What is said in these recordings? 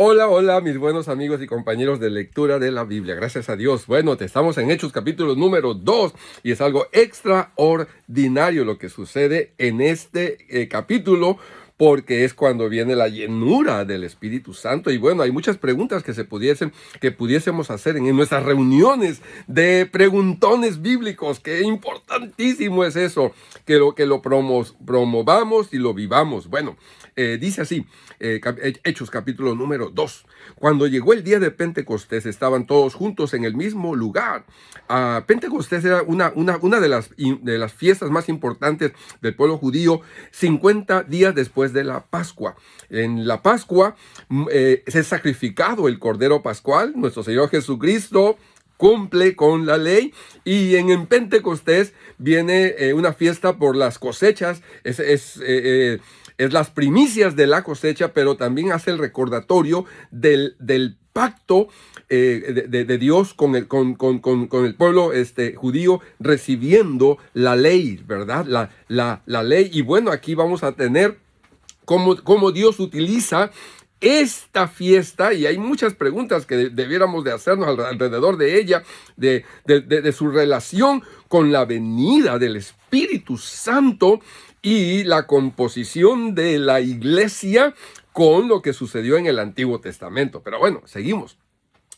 Hola, hola, mis buenos amigos y compañeros de lectura de la Biblia. Gracias a Dios. Bueno, estamos en Hechos capítulo número 2 y es algo extraordinario lo que sucede en este capítulo porque es cuando viene la llenura del Espíritu Santo. Y bueno, hay muchas preguntas que pudiésemos hacer en nuestras reuniones de preguntones bíblicos. Qué importantísimo es eso, que lo promovamos y lo vivamos. Bueno, dice así, Hechos capítulo número 2. Cuando llegó el día de Pentecostés, estaban todos juntos en el mismo lugar. Pentecostés era una de las fiestas más importantes del pueblo judío, 50 días después de la Pascua. En la Pascua se ha sacrificado el Cordero Pascual, nuestro Señor Jesucristo cumple con la ley, y en Pentecostés viene una fiesta por las cosechas, es las primicias de la cosecha, pero también hace el recordatorio del pacto de Dios con el pueblo judío, recibiendo la ley, ¿verdad? La ley. Y bueno, aquí vamos a tener cómo Dios utiliza esta fiesta, y hay muchas preguntas que debiéramos de hacernos alrededor de ella, de su relación con la venida del Espíritu Santo y la composición de la iglesia con lo que sucedió en el Antiguo Testamento. Pero bueno, seguimos.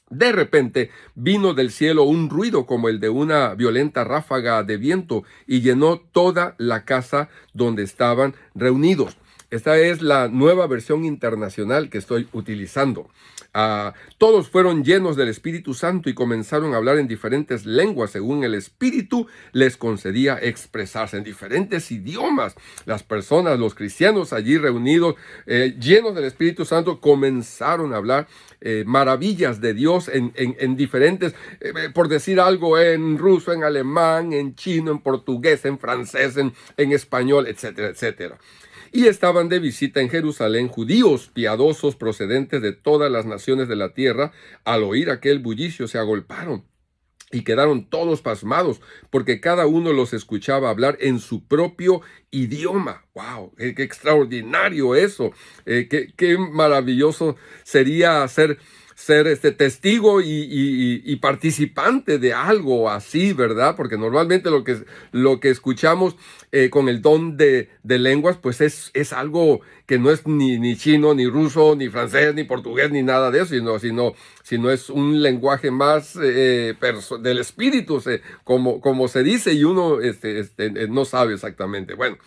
De repente vino del cielo un ruido como el de una violenta ráfaga de viento y llenó toda la casa donde estaban reunidos. Esta es la nueva versión internacional que estoy utilizando. Todos fueron llenos del Espíritu Santo y comenzaron a hablar en diferentes lenguas según el Espíritu les concedía expresarse en diferentes idiomas. Las personas, los cristianos allí reunidos, llenos del Espíritu Santo, comenzaron a hablar maravillas de Dios en diferentes, por decir algo, en ruso, en alemán, en chino, en portugués, en francés, en español, etcétera, etcétera. Y estaban de visita en Jerusalén judíos piadosos procedentes de todas las naciones de la tierra. Al oír aquel bullicio se agolparon y quedaron todos pasmados, porque cada uno los escuchaba hablar en su propio idioma. ¡Wow! ¡Qué extraordinario eso! Qué maravilloso sería ser testigo y participante de algo así, ¿verdad? Porque normalmente lo que escuchamos con el don de lenguas, pues es algo que no es ni chino, ni ruso, ni francés, ni portugués, ni nada de eso, sino es un lenguaje más del espíritu, como se dice, y uno no sabe exactamente. Bueno,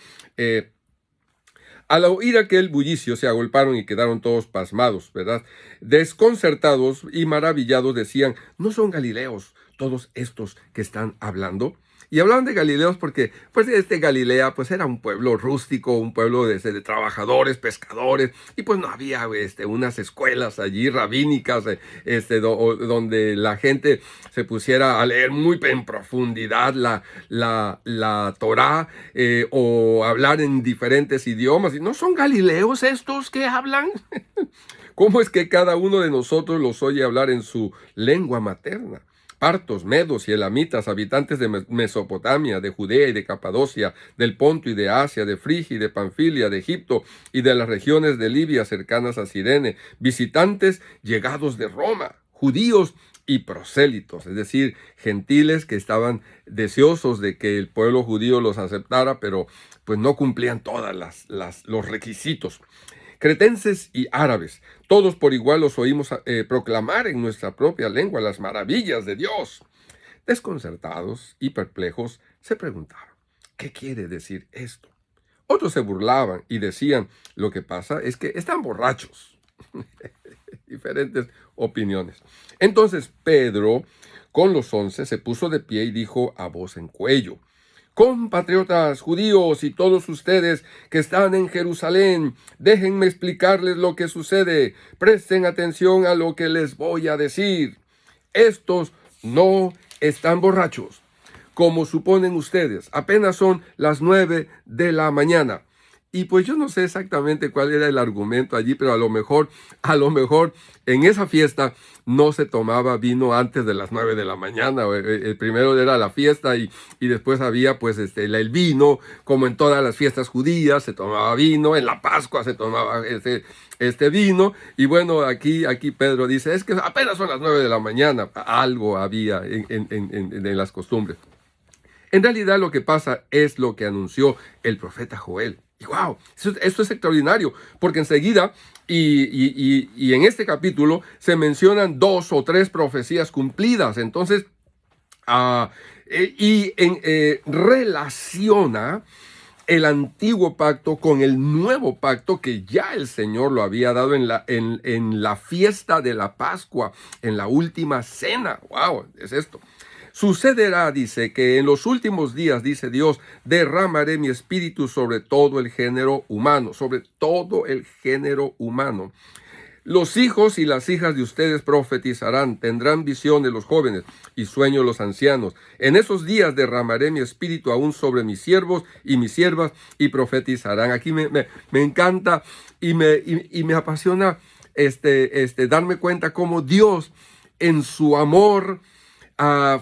al oír aquel bullicio se agolparon y quedaron todos pasmados, ¿verdad? Desconcertados y maravillados decían, ¿no son galileos todos estos que están hablando? Y hablaban de Galileos porque, pues, Galilea, pues, era un pueblo rústico, un pueblo de trabajadores, pescadores, y pues no había, unas escuelas allí rabínicas, donde la gente se pusiera a leer muy en profundidad la Torá, o hablar en diferentes idiomas. ¿Y no son galileos estos que hablan? ¿Cómo es que cada uno de nosotros los oye hablar en su lengua materna? Partos, medos y elamitas, habitantes de Mesopotamia, de Judea y de Capadocia, del Ponto y de Asia, de Frigia y de Panfilia, de Egipto y de las regiones de Libia cercanas a Cirene, visitantes llegados de Roma, judíos y prosélitos, es decir, gentiles que estaban deseosos de que el pueblo judío los aceptara, pero pues no cumplían todos los requisitos. Cretenses y árabes, todos por igual los oímos proclamar en nuestra propia lengua las maravillas de Dios. Desconcertados y perplejos, se preguntaron, ¿qué quiere decir esto? Otros se burlaban y decían, lo que pasa es que están borrachos. Diferentes opiniones. Entonces Pedro, con los 11, se puso de pie y dijo a voz en cuello, compatriotas judíos y todos ustedes que están en Jerusalén, déjenme explicarles lo que sucede. Presten atención a lo que les voy a decir. Estos no están borrachos, como suponen ustedes. Apenas son las 9 de la mañana. Y pues yo no sé exactamente cuál era el argumento allí, pero a lo mejor en esa fiesta no se tomaba vino antes de las 9 de la mañana. El primero era la fiesta y después había pues el vino, como en todas las fiestas judías, se tomaba vino, en la Pascua se tomaba este vino. Y bueno, aquí Pedro dice, es que apenas son las 9 de la mañana. Algo había en las costumbres. En realidad lo que pasa es lo que anunció el profeta Joel. Y wow, esto es extraordinario, porque enseguida y en este capítulo se mencionan 2 o 3 profecías cumplidas. Entonces, relaciona el antiguo pacto con el nuevo pacto que ya el Señor lo había dado en la fiesta de la Pascua, en la última cena. Wow, es esto. Sucederá, dice, que en los últimos días, dice Dios, derramaré mi espíritu sobre todo el género humano, sobre todo el género humano. Los hijos y las hijas de ustedes profetizarán, tendrán visiones los jóvenes y sueños los ancianos. En esos días derramaré mi espíritu aún sobre mis siervos y mis siervas y profetizarán. Aquí me encanta y me apasiona darme cuenta cómo Dios en su amor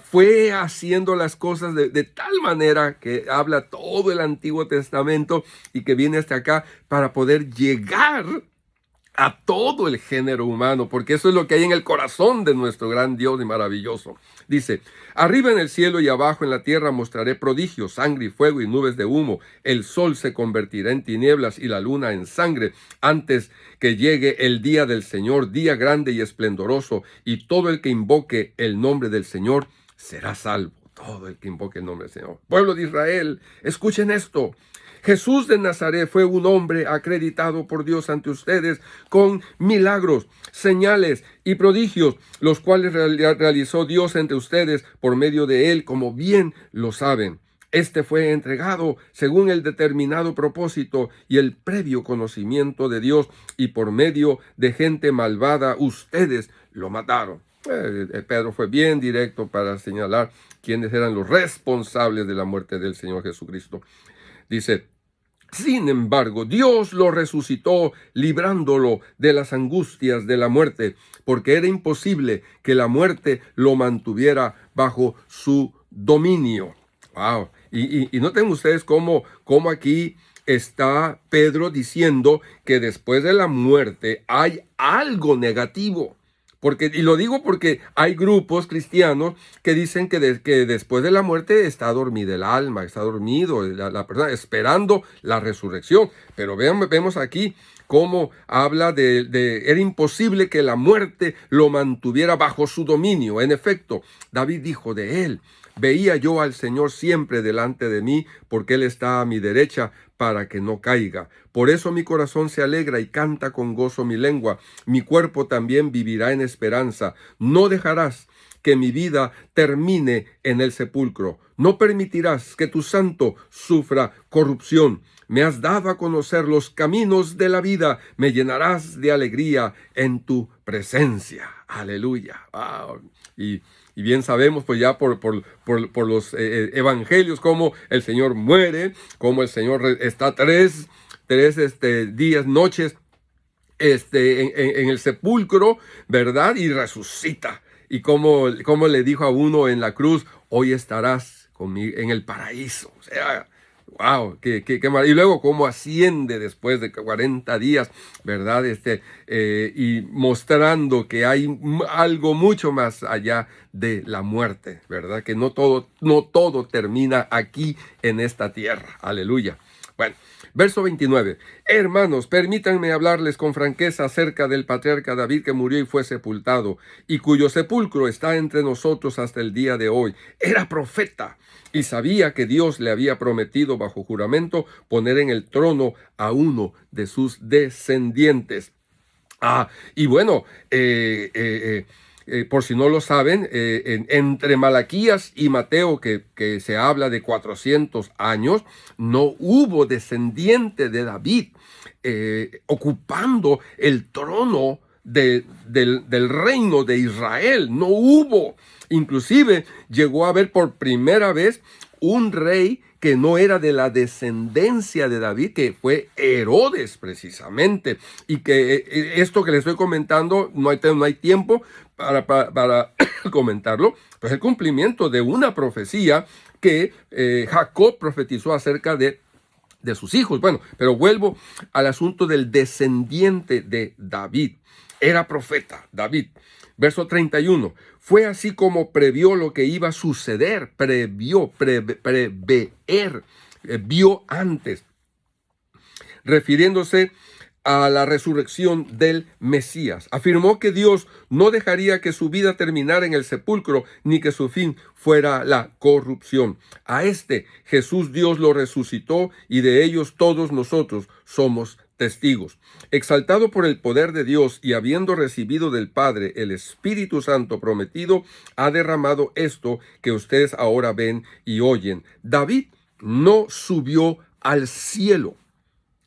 fue haciendo las cosas de tal manera que habla todo el Antiguo Testamento y que viene hasta acá para poder llegar a todo el género humano, porque eso es lo que hay en el corazón de nuestro gran Dios y maravilloso. Dice, arriba en el cielo y abajo en la tierra mostraré prodigios, sangre y fuego y nubes de humo. El sol se convertirá en tinieblas y la luna en sangre antes que llegue el día del Señor, día grande y esplendoroso, y todo el que invoque el nombre del Señor será salvo. Todo el que invoque el nombre del Señor. Pueblo de Israel, escuchen esto. Jesús de Nazaret fue un hombre acreditado por Dios ante ustedes con milagros, señales y prodigios, los cuales realizó Dios entre ustedes por medio de él, como bien lo saben. Este fue entregado según el determinado propósito y el previo conocimiento de Dios, y por medio de gente malvada ustedes lo mataron. Pedro fue bien directo para señalar quiénes eran los responsables de la muerte del Señor Jesucristo. Dice, sin embargo, Dios lo resucitó, librándolo de las angustias de la muerte, porque era imposible que la muerte lo mantuviera bajo su dominio. Wow. Y noten ustedes cómo aquí está Pedro diciendo que después de la muerte hay algo negativo. Y lo digo porque hay grupos cristianos que dicen que después de la muerte está dormida el alma, está dormido la persona esperando la resurrección. Pero vemos aquí cómo habla era imposible que la muerte lo mantuviera bajo su dominio. En efecto, David dijo de él, veía yo al Señor siempre delante de mí, porque Él está a mi derecha para que no caiga. Por eso mi corazón se alegra y canta con gozo mi lengua. Mi cuerpo también vivirá en esperanza. No dejarás que mi vida termine en el sepulcro. No permitirás que tu santo sufra corrupción. Me has dado a conocer los caminos de la vida. Me llenarás de alegría en tu presencia. Aleluya. Wow. Y bien sabemos pues ya por los evangelios cómo el Señor muere, cómo el Señor está tres días, noches en el sepulcro, ¿verdad? Y resucita. Y como le dijo a uno en la cruz, hoy estarás conmigo en el paraíso. O sea, wow, qué mal. Y luego cómo asciende después de 40 días, ¿verdad? Y mostrando que hay algo mucho más allá de la muerte, ¿verdad? Que no todo termina aquí en esta tierra. Aleluya. Bueno, verso 29. Hermanos, permítanme hablarles con franqueza acerca del patriarca David, que murió y fue sepultado, y cuyo sepulcro está entre nosotros hasta el día de hoy. Era profeta y sabía que Dios le había prometido bajo juramento poner en el trono a uno de sus descendientes. Y bueno, por si no lo saben, entre Malaquías y Mateo, que se habla de 400 años, no hubo descendiente de David ocupando el trono del reino de Israel. No hubo. Inclusive llegó a haber por primera vez un rey que no era de la descendencia de David, que fue Herodes precisamente, y que esto que le estoy comentando, no hay tiempo para comentarlo, pues el cumplimiento de una profecía que Jacob profetizó acerca de sus hijos. Bueno, pero vuelvo al asunto del descendiente de David. Era profeta, David. Verso 31. Fue así como previó lo que iba a suceder. Prever. Vio antes. Refiriéndose a la resurrección del Mesías. Afirmó que Dios no dejaría que su vida terminara en el sepulcro, ni que su fin fuera la corrupción. A este Jesús Dios lo resucitó, y de ellos todos nosotros somos testigos. Exaltado por el poder de Dios y habiendo recibido del Padre el Espíritu Santo prometido, ha derramado esto que ustedes ahora ven y oyen. David no subió al cielo,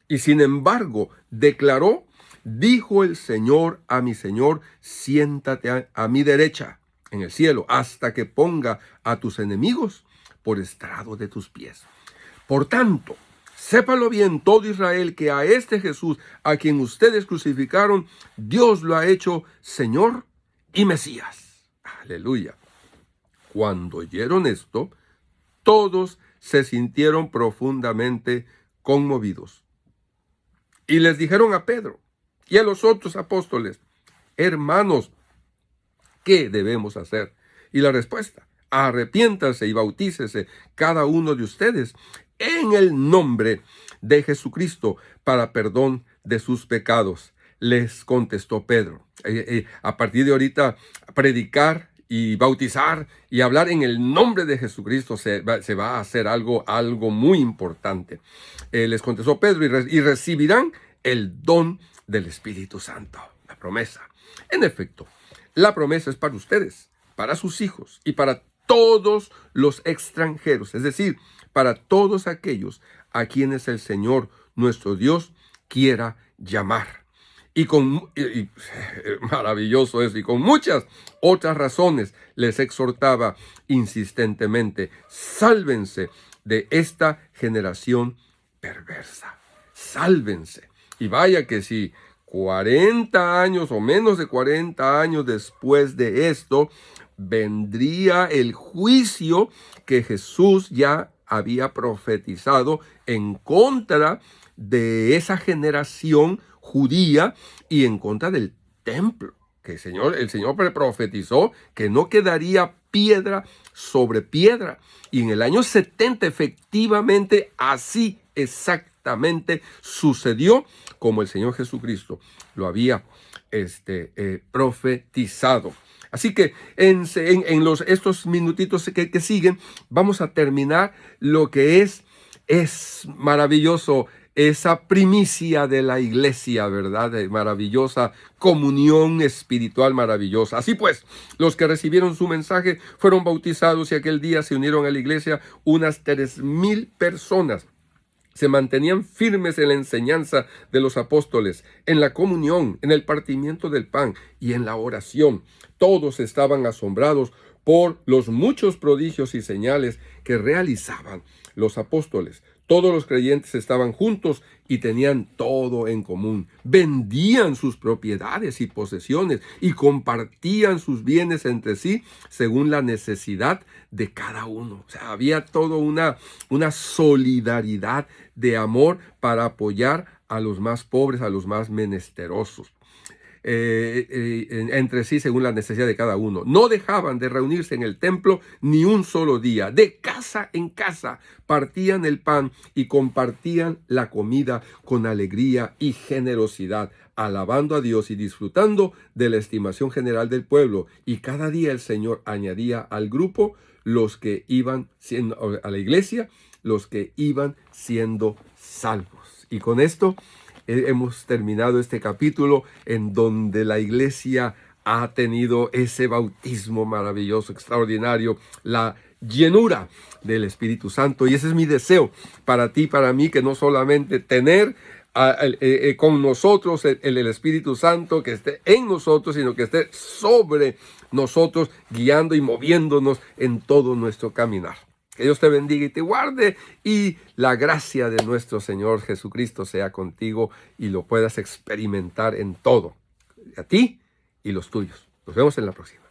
y sin embargo declaró: dijo el Señor a mi Señor, siéntate a mi derecha en el cielo, hasta que ponga a tus enemigos por estrado de tus pies. Por tanto, sépalo bien todo Israel, que a este Jesús, a quien ustedes crucificaron, Dios lo ha hecho Señor y Mesías. Aleluya. Cuando oyeron esto, todos se sintieron profundamente conmovidos. Y les dijeron a Pedro y a los otros apóstoles: hermanos, ¿qué debemos hacer? Y la respuesta: arrepiéntase y bautícese cada uno de ustedes en el nombre de Jesucristo para perdón de sus pecados. Les contestó Pedro. A partir de ahorita, predicar y bautizar y hablar en el nombre de Jesucristo se va a hacer algo muy importante. Les contestó Pedro: y recibirán el don del Espíritu Santo. La promesa. En efecto, la promesa es para ustedes, para sus hijos y para todos los extranjeros, es decir, para todos aquellos a quienes el Señor nuestro Dios quiera llamar. Y maravilloso eso, y con muchas otras razones les exhortaba insistentemente: sálvense de esta generación perversa. Sálvense. Y vaya que si 40 años o menos de 40 años después de esto, vendría el juicio que Jesús ya había profetizado en contra de esa generación judía y en contra del templo, que el Señor profetizó que no quedaría piedra sobre piedra. Y en el año 70 efectivamente así exactamente sucedió, como el Señor Jesucristo lo había profetizado. Así que en estos minutitos que siguen, vamos a terminar lo que es maravilloso, esa primicia de la iglesia, ¿verdad? Maravillosa comunión espiritual maravillosa. Así pues, los que recibieron su mensaje fueron bautizados, y aquel día se unieron a la iglesia unas 3,000 personas. Se mantenían firmes en la enseñanza de los apóstoles, en la comunión, en el partimiento del pan y en la oración. Todos estaban asombrados por los muchos prodigios y señales que realizaban los apóstoles. Todos los creyentes estaban juntos y tenían todo en común. Vendían sus propiedades y posesiones y compartían sus bienes entre sí según la necesidad de cada uno. O sea, había toda una solidaridad de amor para apoyar a los más pobres, a los más menesterosos. Entre sí según la necesidad de cada uno. No dejaban de reunirse en el templo ni un solo día. De casa en casa partían el pan y compartían la comida con alegría y generosidad, alabando a Dios y disfrutando de la estimación general del pueblo. Y cada día el Señor añadía al grupo los que iban siendo, a la iglesia, los que iban siendo salvos. Y con esto hemos terminado este capítulo en donde la iglesia ha tenido ese bautismo maravilloso, extraordinario, la llenura del Espíritu Santo. Y ese es mi deseo para ti, para mí, que no solamente tener con nosotros el Espíritu Santo, que esté en nosotros, sino que esté sobre nosotros, guiando y moviéndonos en todo nuestro caminar. Que Dios te bendiga y te guarde, y la gracia de nuestro Señor Jesucristo sea contigo y lo puedas experimentar en todo, a ti y los tuyos. Nos vemos en la próxima.